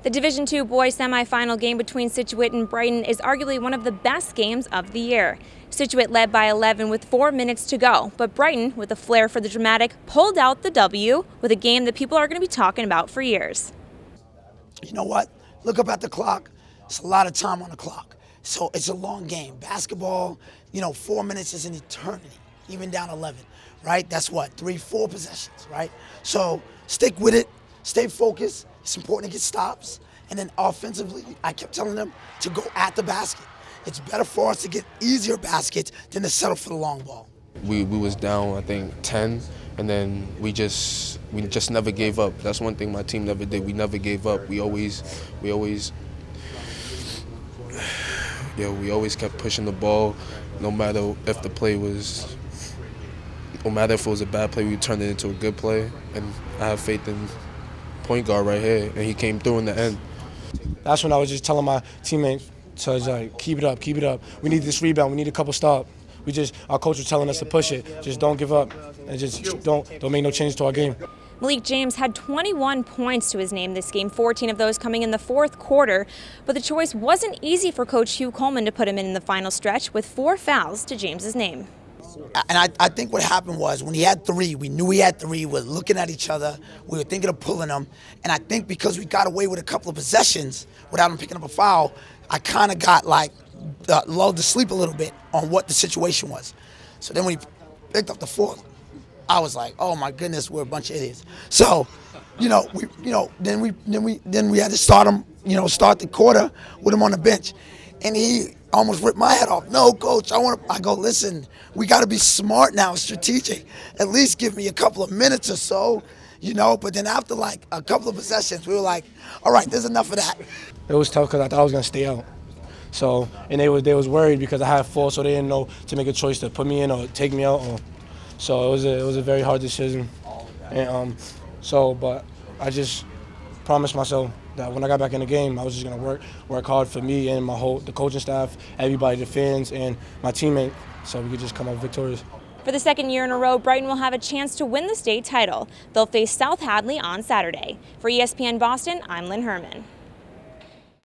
The Division II boys semifinal game between Scituate and Brighton is arguably one of the best games of the year. Scituate led by 11 with 4 minutes to go, but Brighton, with a flair for the dramatic, pulled out the W with a game that people are going to be talking about for years. You know what? Look up at the clock. It's a lot of time on the clock. So it's a long game. Basketball, 4 minutes is an eternity, even down 11, right? That's what, 3-4 possessions, right? So stick with it, stay focused. It's important to get stops. And then offensively, I kept telling them to go at the basket. It's better for us to get easier baskets than to settle for the long ball. We was down, I think, 10, and then we just never gave up. That's one thing my team never did. We never gave up. We always kept pushing the ball, no matter if the play was, no matter if it was a bad play, we turned it into a good play. And I have faith in point guard right here, and he came through in the end. That's when I was just telling my teammates to like, keep it up, keep it up. We need this rebound, we need a couple stops. Our coach was telling us to push it, just don't give up, and just don't make no change to our game. Malik James had 21 points to his name this game, 14 of those coming in the fourth quarter. But the choice wasn't easy for Coach Hugh Coleman to put him in the final stretch with 4 fouls to James's name. And I think what happened was when he had 3, we knew he had 3. We were looking at each other. We were thinking of pulling him. And I think because we got away with a couple of possessions without him picking up a foul, I kind of got lulled to sleep a little bit on what the situation was. So then when he picked up the 4th, I was like, oh my goodness, we're a bunch of idiots. So, then we had to start him, start the quarter with him on the bench. And he almost ripped my head off. No, coach, I go, listen, we got to be smart now, strategic. At least give me a couple of minutes or so, But then after like a couple of possessions, we were like, all right, there's enough of that. It was tough because I thought I was going to stay out. So, and they was worried because I had 4, so they didn't know to make a choice to put me in or take me out. So it was a very hard decision. And but I just promised myself that when I got back in the game, I was just going to work hard for me and the coaching staff, everybody, the fans, and my teammate, so we could just come out victorious. For the second year in a row, Brighton will have a chance to win the state title. They'll face South Hadley on Saturday. For ESPN Boston, I'm Lynn Herman.